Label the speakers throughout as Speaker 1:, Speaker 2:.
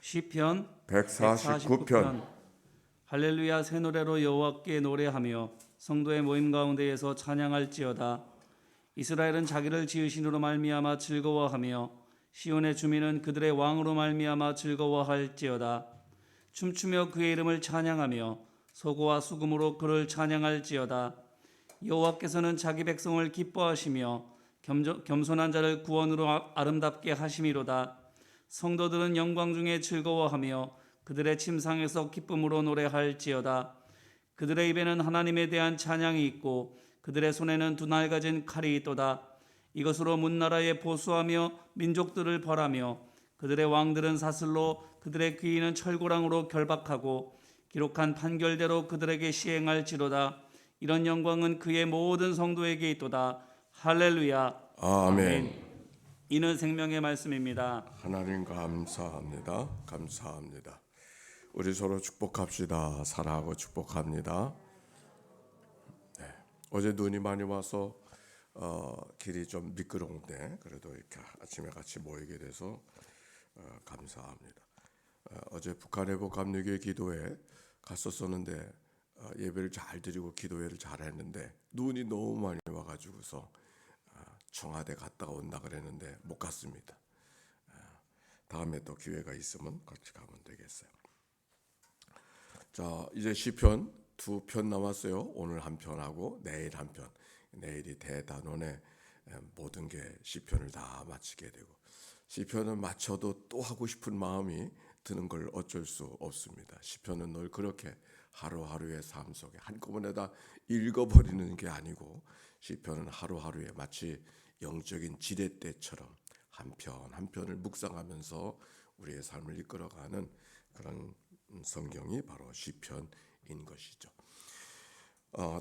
Speaker 1: 시편
Speaker 2: 149편.
Speaker 1: 할렐루야. 새 노래로 여호와께 노래하며 성도의 모임 가운데에서 찬양할지어다. 이스라엘은 자기를 지으신으로 말미암아 즐거워하며 시온의 주민은 그들의 왕으로 말미암아 즐거워할지어다. 춤추며 그의 이름을 찬양하며 소고와 수금으로 그를 찬양할지어다. 여호와께서는 자기 백성을 기뻐하시며 겸손한 자를 구원으로 아름답게 하심이로다. 성도들은 영광 중에 즐거워하며 그들의 침상에서 기쁨으로 노래할지어다. 그들의 입에는 하나님에 대한 찬양이 있고 그들의 손에는 두 날가진 칼이 있도다. 이것으로 문나라에 보수하며 민족들을 벌하며 그들의 왕들은 사슬로 그들의 귀인은 철고랑으로 결박하고 기록한 판결대로 그들에게 시행할지로다. 이런 영광은 그의 모든 성도에게 있도다. 할렐루야.
Speaker 2: 아멘.
Speaker 1: 이는 생명의 말씀입니다.
Speaker 2: 하나님 감사합니다. 감사합니다. 우리 서로 축복합시다. 사랑하고 축복합니다. 어제 눈이 많이 와서 길이 좀 미끄러운데 그래도 이렇게 아침에 같이 모이게 돼서 감사합니다. 어제 북한해보 감리교회 기도회 갔었었는데 예배를 잘 드리고 기도회를 잘 했는데 눈이 너무 많이 와가지고서 청와대 갔다가 온다 그랬는데 못 갔습니다. 다음에 또 기회가 있으면 같이 가면 되겠어요. 자, 이제 시편 2편 남았어요. 오늘 한 편하고 내일 한 편. 내일이 대단원의 모든 게 시편을 다 마치게 되고, 시편은 마쳐도 또 하고 싶은 마음이 드는 걸 어쩔 수 없습니다. 시편은 늘 그렇게 하루하루의 삶 속에 한꺼번에 다 읽어버리는 게 아니고, 시편은 하루하루에 마치 영적인 지렛대처럼 한 편 한 편을 묵상하면서 우리의 삶을 이끌어가는 그런 성경이 바로 시편인 것이죠.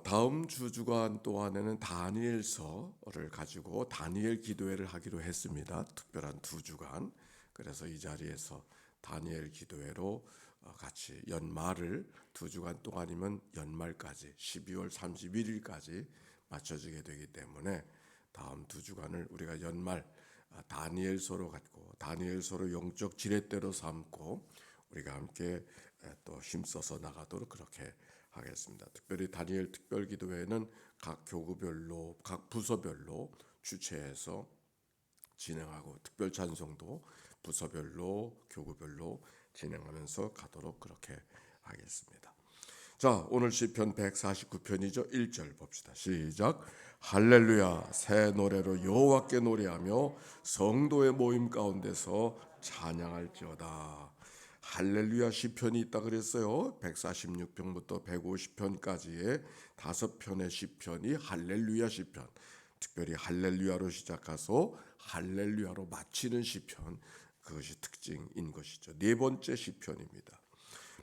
Speaker 2: 다음 주간 동안에는 다니엘서를 가지고 다니엘 기도회를 하기로 했습니다. 특별한 2주간. 그래서 이 자리에서 다니엘 기도회로 같이 연말을 2주간 동안이면 연말까지 12월 31일까지 맞춰지게 되기 때문에 다음 2주간을 우리가 연말 다니엘서로 갖고 다니엘서로 영적 지렛대로 삼고 우리가 함께 또 힘써서 나가도록 그렇게 하겠습니다. 특별히 다니엘 특별기도회는 각 교구별로 각 부서별로 주최해서 진행하고 특별 찬송도 부서별로 교구별로 진행하면서 가도록 그렇게 하겠습니다. 자, 오늘 시편 149편이죠. 1절 봅시다. 시작. 할렐루야. 새 노래로 여호와께 노래하며 성도의 모임 가운데서 찬양할지어다. 할렐루야 시편이 있다 그랬어요. 146편부터 150편까지의 5편의 시편이 할렐루야 시편. 특별히 할렐루야로 시작해서 할렐루야로 마치는 시편, 그것이 특징인 것이죠. 4번째 시편입니다.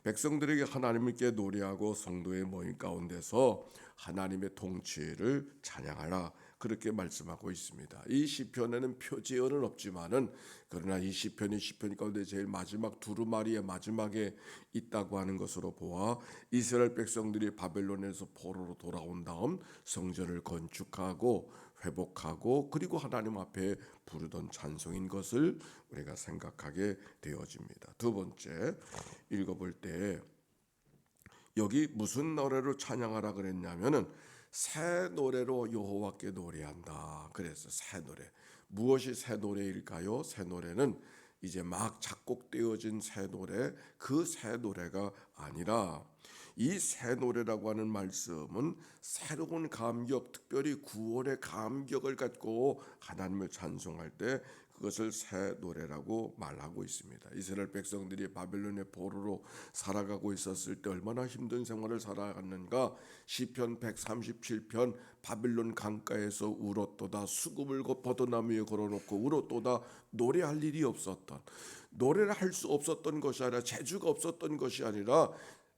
Speaker 2: 백성들에게 하나님께 노래하고 성도의 모임 가운데서 하나님의 통치를 찬양하라, 그렇게 말씀하고 있습니다. 이 시편에는 표지어는 없지만은 그러나 이 시편이 시편 가운데 제일 마지막 두루마리의 마지막에 있다고 하는 것으로 보아 이스라엘 백성들이 바벨론에서 포로로 돌아온 다음 성전을 건축하고 회복하고 그리고 하나님 앞에 부르던 찬송인 것을 우리가 생각하게 되어집니다. 2번째 읽어볼 때 여기 무슨 노래로 찬양하라 그랬냐면은 새 노래로 여호와께 노래한다. 그래서 새 노래. 무엇이 새 노래일까요? 새 노래는 이제 막 작곡되어진 새 노래, 그 새 노래가 아니라 이 새 노래라고 하는 말씀은 새로운 감격, 특별히 구원의 감격을 갖고 하나님을 찬송할 때 그것을 새 노래라고 말하고 있습니다. 이스라엘 백성들이 바벨론의 포로로 살아가고 있었을 때 얼마나 힘든 생활을 살아갔는가. 시편 137편 바벨론 강가에서 울었도다. 수금을 버드나무 위에 걸어놓고 울었도다. 노래할 일이 없었던, 노래를 할 수 없었던 것이 아니라 재주가 없었던 것이 아니라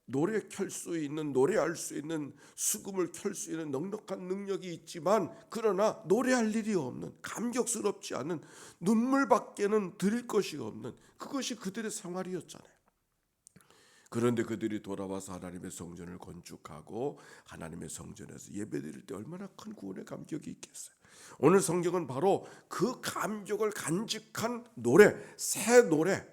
Speaker 2: 노래 켤 수 있는, 노래할 수 있는, 수금을 켤 수 있는 넉넉한 능력이 있지만 그러나 노래할 일이 없는, 감격스럽지 않은, 눈물밖에는 드릴 것이 없는, 그것이 그들의 생활이었잖아요. 그런데 그들이 돌아와서 하나님의 성전을 건축하고 하나님의 성전에서 예배드릴 때 얼마나 큰 구원의 감격이 있겠어요. 오늘 성경은 바로 그 감격을 간직한 노래, 새 노래,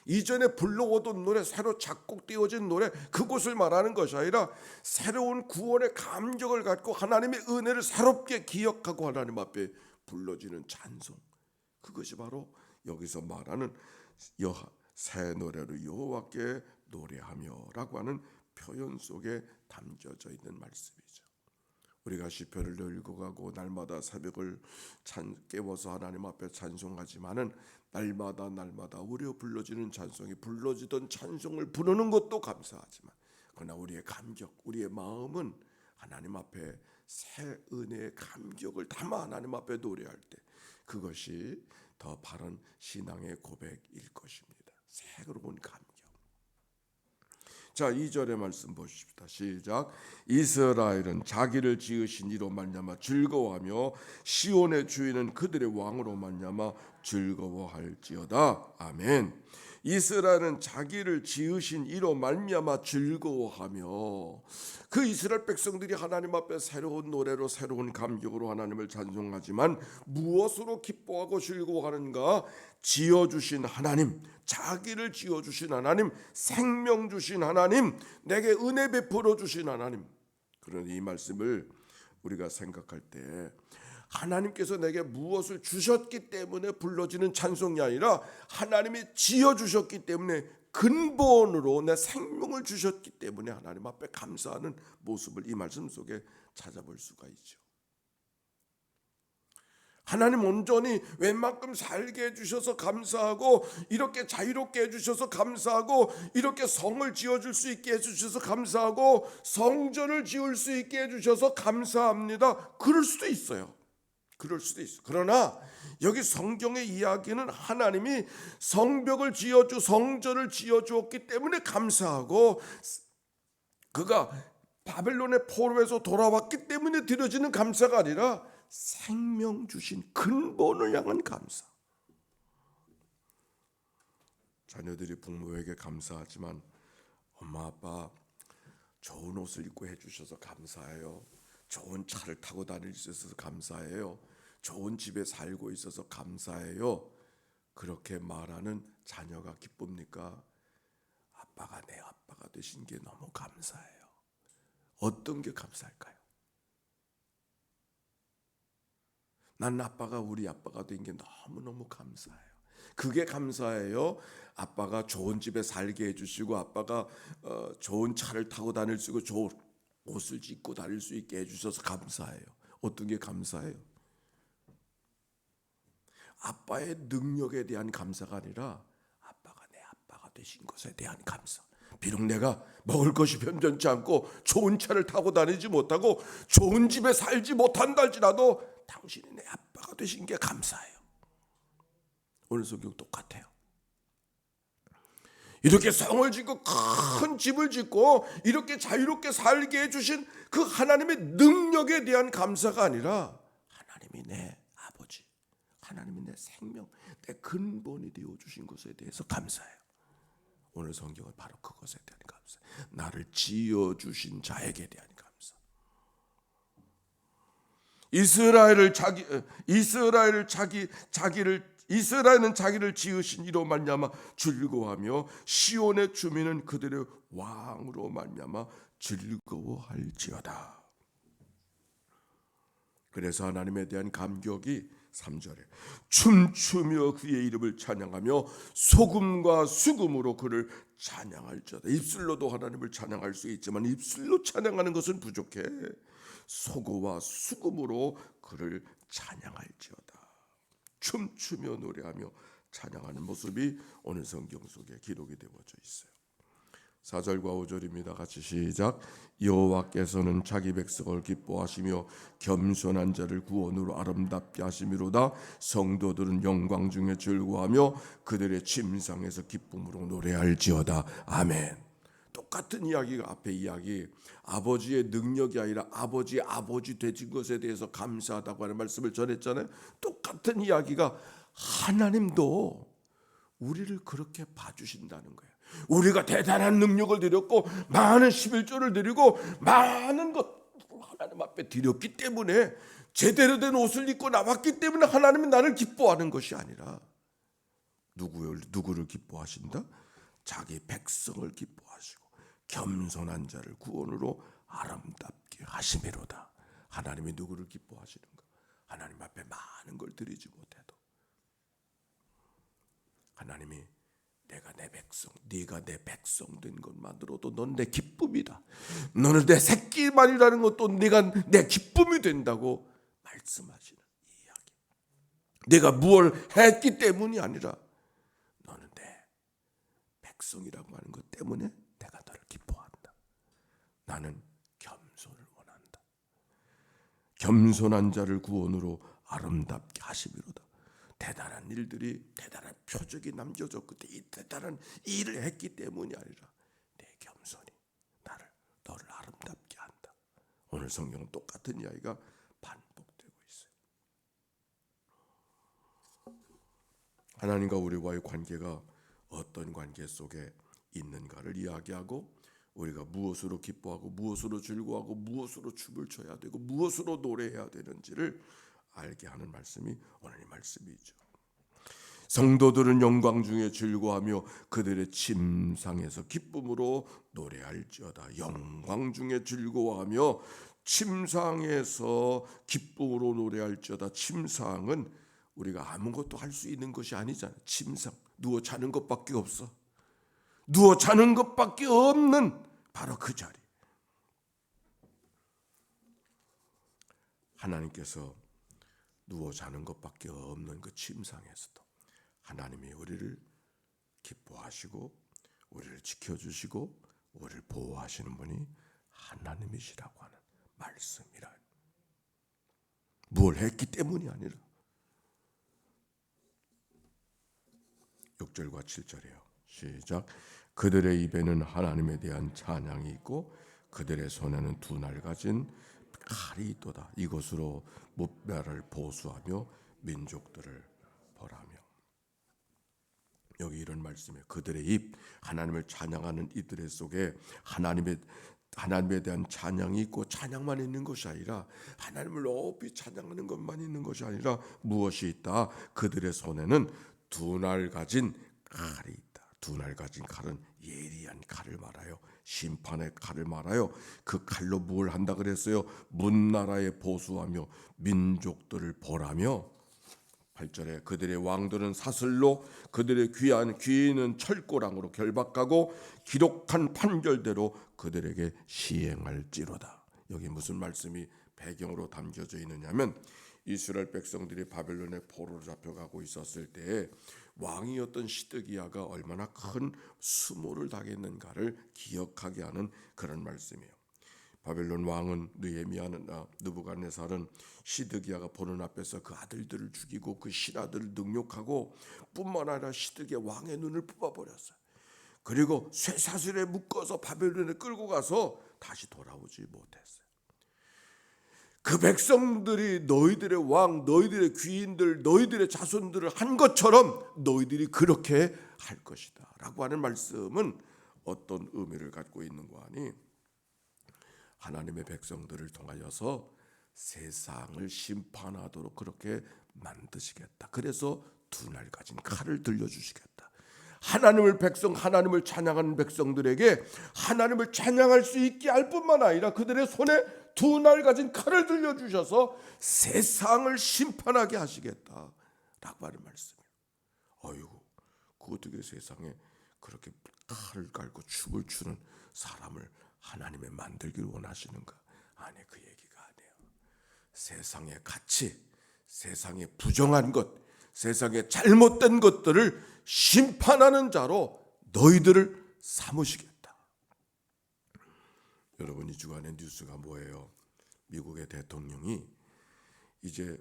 Speaker 2: 이전에 불러오던 노래, 새로 작곡되어진 노래, 그것을 말하는 것이 아니라 새로운 구원의 감격을 갖고 하나님의 은혜를 새롭게 기억하고 하나님 앞에 불러지는 찬송, 그것이 바로 여기서 말하는 새 노래로 여호와께 노래하며라고 하는 표현 속에 담겨져 있는 말씀이죠. 우리가 시편을 읽어가고 날마다 새벽을 깨워서 하나님 앞에 찬송하지만은 날마다 우리가 불러지는 찬송이, 불러지던 찬송을 부르는 것도 감사하지만 그러나 우리의 감격, 우리의 마음은 하나님 앞에 새 은혜의 감격을 담아 하나님 앞에 노래할 때 그것이 더 바른 신앙의 고백일 것입니다. 새로운 감격. 자, 2절의 말씀 보십시다. 시작. 이스라엘은 자기를 지으신 이로 말미암아 즐거워하며 시온의 주인은 그들의 왕으로 말미암아 즐거워할지어다. 아멘. 이스라엘은 자기를 지으신 이로 말미암아 즐거워하며, 그 이스라엘 백성들이 하나님 앞에 새로운 노래로 새로운 감격으로 하나님을 찬송하지만 무엇으로 기뻐하고 즐거워하는가? 지어주신 하나님, 자기를 지어주신 하나님, 생명 주신 하나님, 내게 은혜 베풀어 주신 하나님. 그러니 이 말씀을 우리가 생각할 때 하나님께서 내게 무엇을 주셨기 때문에 불러지는 찬송이 아니라 하나님이 지어주셨기 때문에, 근본으로 내 생명을 주셨기 때문에 하나님 앞에 감사하는 모습을 이 말씀 속에 찾아볼 수가 있죠. 하나님 온전히 웬만큼 살게 해주셔서 감사하고, 이렇게 자유롭게 해주셔서 감사하고, 이렇게 성을 지어줄 수 있게 해주셔서 감사하고, 성전을 지을 수 있게 해주셔서 감사합니다. 그럴 수도 있어요. 그러나 여기 성경의 이야기는 하나님이 성벽을 성전을 지어주었기 때문에 감사하고, 그가 바벨론의 포로에서 돌아왔기 때문에 드려지는 감사가 아니라 생명 주신 근본을 향한 감사. 자녀들이 부모에게 감사하지만 엄마 아빠 좋은 옷을 입고 해주셔서 감사해요. 좋은 차를 타고 다닐 수 있어서 감사해요. 좋은 집에 살고 있어서 감사해요. 그렇게 말하는 자녀가 기쁩니까? 아빠가 내 아빠가 되신 게 너무 감사해요. 어떤 게 감사할까요? 난 아빠가 우리 아빠가 된 게 너무너무 감사해요. 그게 감사해요. 아빠가 좋은 집에 살게 해주시고, 아빠가 좋은 차를 타고 다닐 수 있고, 좋은 옷을 입고 다닐 수 있게 해주셔서 감사해요. 어떤 게 감사해요? 아빠의 능력에 대한 감사가 아니라 아빠가 내 아빠가 되신 것에 대한 감사. 비록 내가 먹을 것이 변변치 않고 좋은 차를 타고 다니지 못하고 좋은 집에 살지 못한다 할지라도 당신이 내 아빠가 되신 게 감사해요. 오늘 성경 똑같아요. 이렇게 성을 짓고 큰 집을 짓고 이렇게 자유롭게 살게 해주신 그 하나님의 능력에 대한 감사가 아니라 하나님이 내 아버지, 하나님이 내 생명, 내 근본이 되어주신 것에 대해서 감사해요. 오늘 성경은 바로 그것에 대한 감사, 나를 지어주신 자에게 대한 감사. 이스라엘은 자기를 지으신 이로 말미암아 즐거워하며 시온의 주민은 그들의 왕으로 말미암아 즐거워할지어다. 그래서 하나님에 대한 감격이 3절에 춤추며 그의 이름을 찬양하며 소금과 수금으로 그를 찬양할지어다. 입술로도 하나님을 찬양할 수 있지만 입술로 찬양하는 것은 부족해. 소금과 수금으로 그를 찬양할지어다. 춤추며 노래하며 찬양하는 모습이 오늘 성경 속에 기록이 되어져 있어요. 4절과 5절입니다. 같이 시작. 여호와께서는 자기 백성을 기뻐하시며 겸손한 자를 구원으로 아름답게 하심이로다. 성도들은 영광 중에 즐거워하며 그들의 침상에서 기쁨으로 노래할지어다. 아멘. 똑같은 이야기가 앞에 이야기, 아버지의 능력이 아니라 아버지 되신 것에 대해서 감사하다고 하는 말씀을 전했잖아요. 똑같은 이야기가 하나님도 우리를 그렇게 봐주신다는 거예요. 우리가 대단한 능력을 드렸고 많은 11조를 드리고 많은 것 하나님 앞에 드렸기 때문에, 제대로 된 옷을 입고 나왔기 때문에 하나님은 나를 기뻐하는 것이 아니라 누구를 기뻐하신다? 자기 백성을 기뻐하시고 겸손한 자를 구원으로 아름답게 하심이로다. 하나님이 누구를 기뻐하시는가? 하나님 앞에 많은 걸 드리지 못해도 하나님이 내가 내 백성, 네가 내 백성 된 것만으로도 넌 내 기쁨이다. 너는 내 새끼만이라는 것도 네가 내 기쁨이 된다고 말씀하시는 이 이야기. 내가 무엇을 했기 때문이 아니라 너는 내 백성이라고 하는 것 때문에 내가 너를 기뻐한다. 나는 겸손을 원한다. 겸손한 자를 구원으로 아름답게 하심이로다. 대단한 일들이, 대단한 표적이 남겨졌고 이 대단한 일을 했기 때문이 아니라 내 겸손이 너를 아름답게 한다. 오늘 성경은 똑같은 이야기가 반복되고 있어요. 하나님과 우리와의 관계가 어떤 관계 속에 있는가를 이야기하고 우리가 무엇으로 기뻐하고 무엇으로 즐거워하고 무엇으로 춤을 춰야 되고 무엇으로 노래해야 되는지를 알게 하는 말씀이 오늘 이 말씀이죠. 성도들은 영광 중에 즐거워하며 그들의 침상에서 기쁨으로 노래할지어다. 영광 중에 즐거워하며 침상에서 기쁨으로 노래할지어다. 침상은 우리가 아무것도 할 수 있는 것이 아니잖아. 침상, 누워 자는 것밖에 없어. 누워 자는 것밖에 없는 바로 그 자리. 하나님께서 누워 자는 것밖에 없는 그 침상에서도 하나님이 우리를 기뻐하시고 우리를 지켜주시고 우리를 보호하시는 분이 하나님이시라고 하는 말씀이라. 뭘 했기 때문이 아니라 6절과 7절이에요. 시작. 그들의 입에는 하나님에 대한 찬양이 있고 그들의 손에는 두 날 가진 칼이 있도다. 이것으로 무뼈를 보수하며 민족들을 벌하며. 여기 이런 말씀이에요. 그들의 입, 하나님을 찬양하는 이들의 속에 하나님에 대한 찬양이 있고 찬양만 있는 것이 아니라 하나님을 높이 찬양하는 것만 있는 것이 아니라 무엇이 있다? 그들의 손에는 두 날 가진 칼이 있다. 두 날 가진 칼은 예리한 칼을 말하여 심판의 칼을 말하여 그 칼로 뭘 한다 그랬어요? 문나라에 보수하며 민족들을 벌하며. 8절에 그들의 왕들은 사슬로 그들의 귀한 귀인은 철고랑으로 결박하고 기록한 판결대로 그들에게 시행할지로다. 여기 무슨 말씀이 배경으로 담겨져 있느냐면 이스라엘 백성들이 바벨론에 포로로 잡혀가고 있었을 때에 왕이었던 시드기야가 얼마나 큰 수모를 당했는가를 기억하게 하는 그런 말씀이에요. 바벨론 왕은 느부갓네살은 시드기야가 보는 앞에서 그 아들들을 죽이고 그 신하들을 능욕하고 뿐만 아니라 시드기야 왕의 눈을 뽑아버렸어요. 그리고 쇠사슬에 묶어서 바벨론에 끌고 가서 다시 돌아오지 못했어요. 그 백성들이 너희들의 왕, 너희들의 귀인들, 너희들의 자손들을 한 것처럼 너희들이 그렇게 할 것이다 라고 하는 말씀은 어떤 의미를 갖고 있는가 하니 하나님의 백성들을 통하여서 세상을 심판하도록 그렇게 만드시겠다. 그래서 두 날 가진 칼을 들려주시겠다. 하나님을 찬양하는 백성들에게 하나님을 찬양할 수 있게 할 뿐만 아니라 그들의 손에 두 날 가진 칼을 들려주셔서 세상을 심판하게 하시겠다라고 하는 말씀이에요. 어이구, 그 어떻게 세상에 그렇게 칼을 갈고 춤을 추는 사람을 하나님의 만들기를 원하시는가? 아니, 그 얘기가 아니에요. 세상의 가치, 세상의 부정한 것, 세상의 잘못된 것들을 심판하는 자로 너희들을 삼으시겠다. 여러분, 이 주간의 뉴스가 뭐예요? 미국의 대통령이 이제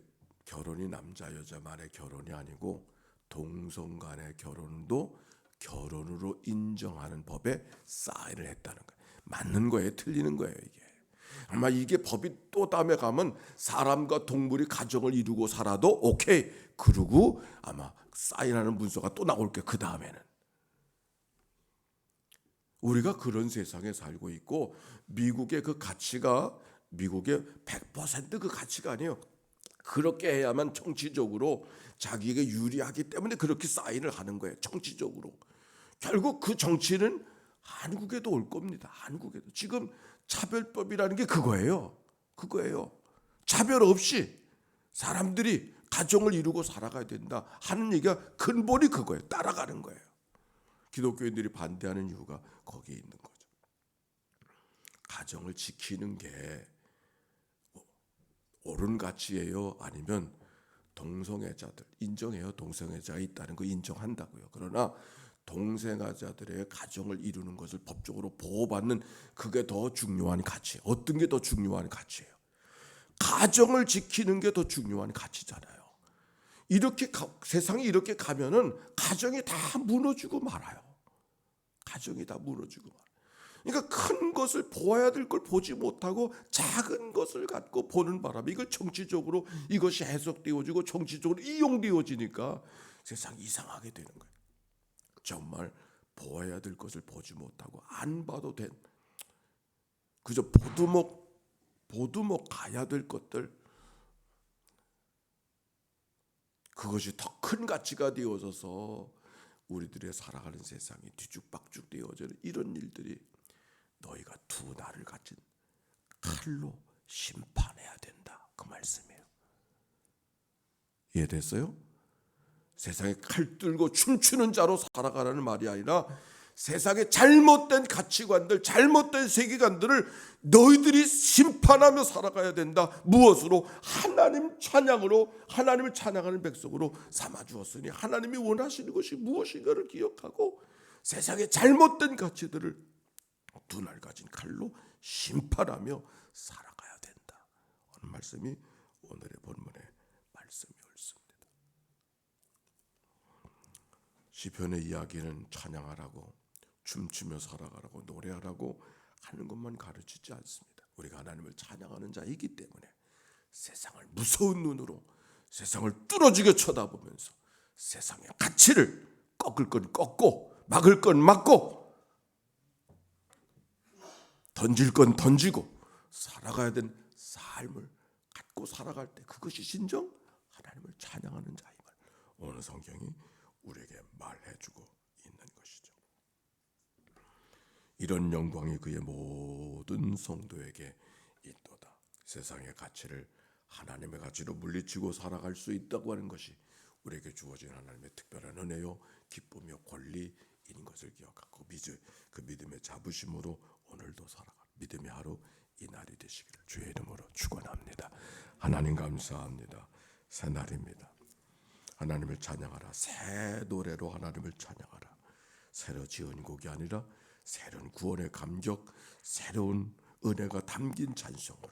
Speaker 2: 결혼이 남자 여자만의 결혼이 아니고 동성 간의 결혼도 결혼으로 인정하는 법에 사인을 했다는 거예요. 맞는 거예요? 틀리는 거예요? 이게 아마 이게 법이 또 다음에 가면 사람과 동물이 가정을 이루고 살아도 오케이 그러고 아마 사인하는 문서가 또 나올 게 그 다음에는. 우리가 그런 세상에 살고 있고 미국의 그 가치가 미국의 100% 그 가치가 아니에요. 그렇게 해야만 정치적으로 자기에게 유리하기 때문에 그렇게 사인을 하는 거예요. 정치적으로. 결국 그 정치는 한국에도 올 겁니다. 한국에도. 지금 차별법이라는 게 그거예요. 그거예요. 차별 없이 사람들이 가정을 이루고 살아가야 된다 하는 얘기가 근본이 그거예요. 따라가는 거예요. 기독교인들이 반대하는 이유가 거기에 있는 거죠. 가정을 지키는 게 옳은 가치예요? 아니면 동성애자들 인정해요. 동성애자가 있다는 거 인정한다고요. 그러나 동성애자들의 가정을 이루는 것을 법적으로 보호받는 그게 더 중요한 가치예요. 어떤 게 더 중요한 가치예요? 가정을 지키는 게 더 중요한 가치잖아요. 이렇게 세상이 이렇게 가면은 가정이 다 무너지고 말아요. 가정이 다 무너지고 말아요. 그러니까 큰 것을 보아야 될 걸 보지 못하고 작은 것을 갖고 보는 바람에 이걸 정치적으로 이것이 해석되어지고 정치적으로 이용되어지니까 세상이 이상하게 되는 거예요. 정말 보아야 될 것을 보지 못하고 안 봐도 된 그저 보두먹 가야 될 것들 그것이 더 큰 가치가 되어져서 우리들의 살아가는 세상이 뒤죽박죽 되어지는 이런 일들이 너희가 두 날을 가진 칼로 심판해야 된다. 그 말씀이에요. 이해됐어요? 세상에 칼 들고 춤추는 자로 살아가라는 말이 아니라 세상의 잘못된 가치관들, 잘못된 세계관들을 너희들이 심판하며 살아가야 된다. 무엇으로? 하나님 찬양으로, 하나님을 찬양하는 백성으로 삼아주었으니 하나님이 원하시는 것이 무엇인가를 기억하고 세상의 잘못된 가치들을 두 날 가진 칼로 심판하며 살아가야 된다. 오늘 말씀이 오늘의 본문의 말씀이 옳습니다. 시편의 이야기는 찬양하라고 춤추며 살아가라고 노래하라고 하는 것만 가르치지 않습니다. 우리가 하나님을 찬양하는 자이기 때문에 세상을 무서운 눈으로 세상을 뚫어지게 쳐다보면서 세상의 가치를 꺾을 건 꺾고 막을 건 막고 던질 건 던지고 살아가야 되는 삶을 갖고 살아갈 때 그것이 진정 하나님을 찬양하는 자임을 오늘 성경이 우리에게 말해주고 있는 것이죠. 이런 영광이 그의 모든 성도에게 있도다. 세상의 가치를 하나님의 가치로 물리치고 살아갈 수 있다고 하는 것이 우리에게 주어진 하나님의 특별한 은혜요 기쁨이요 권리인 것을 기억하고 그 믿음의 자부심으로 오늘도 살아갈 믿음의 하루 이 날이 되시기를 주의 이름으로 축원합니다. 하나님 감사합니다. 새 날입니다. 하나님을 찬양하라. 새 노래로 하나님을 찬양하라. 새로 지은 곡이 아니라 새로운 구원의 감격, 새로운 은혜가 담긴 찬송으로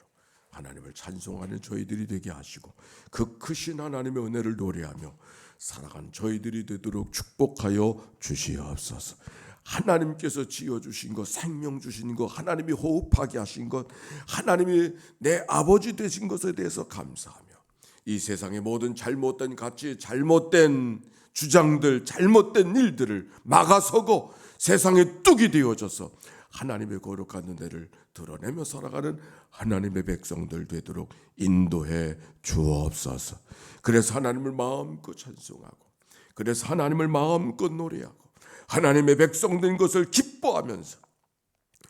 Speaker 2: 하나님을 찬송하는 저희들이 되게 하시고 그 크신 하나님의 은혜를 노래하며 살아간 저희들이 되도록 축복하여 주시옵소서. 하나님께서 지어주신 것, 생명 주신 것, 하나님이 호흡하게 하신 것, 하나님이 내 아버지 되신 것에 대해서 감사하며 이 세상의 모든 잘못된 가치, 잘못된 주장들, 잘못된 일들을 막아서고 세상에 뚝이 되어져서 하나님의 거룩한 은혜를 드러내며 살아가는 하나님의 백성들 되도록 인도해 주옵소서. 그래서 하나님을 마음껏 찬송하고 그래서 하나님을 마음껏 노래하고 하나님의 백성된 것을 기뻐하면서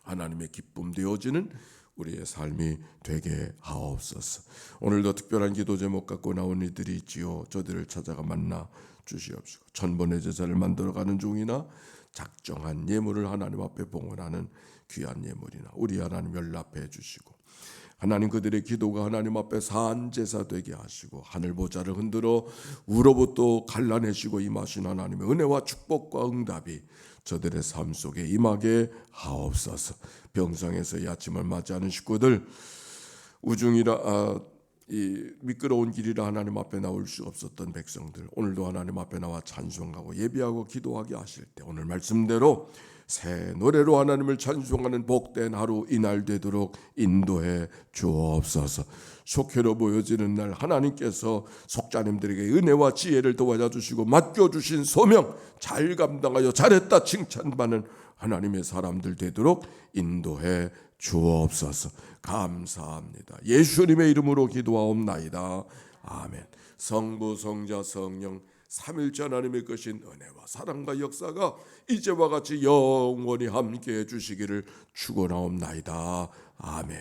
Speaker 2: 하나님의 기쁨 되어지는 우리의 삶이 되게 하옵소서. 오늘도 특별한 기도 제목 갖고 나온 이들이 있지요. 저들을 찾아가 만나 주시옵시고 천번의 제사를 만들어가는 종이나 작정한 예물을 하나님 앞에 봉헌하는 귀한 예물이나 우리 하나님 연락해 주시고 하나님 그들의 기도가 하나님 앞에 산 제사 되게 하시고 하늘 보좌를 흔들어 우로부터 갈라내시고 임하신 하나님의 은혜와 축복과 응답이 저들의 삶 속에 임하게 하옵소서. 병상에서 이 아침을 맞이하는 식구들 우중이라 이 미끄러운 길이라 하나님 앞에 나올 수 없었던 백성들 오늘도 하나님 앞에 나와 찬송하고 예배하고 기도하게 하실 때 오늘 말씀대로 새 노래로 하나님을 찬송하는 복된 하루 이날 되도록 인도해 주옵소서. 속회로 보여지는 날 하나님께서 속자님들에게 은혜와 지혜를 도와주시고 맡겨주신 소명 잘 감당하여 잘했다 칭찬받는 하나님의 사람들 되도록 인도해 주옵소서. 감사합니다. 예수님의 이름으로 기도하옵나이다. 아멘. 성부 성자 성령 삼일째 하나님의 크신 은혜와 사랑과 역사가 이제와 같이 영원히 함께해 주시기를 축원하옵나이다. 아멘.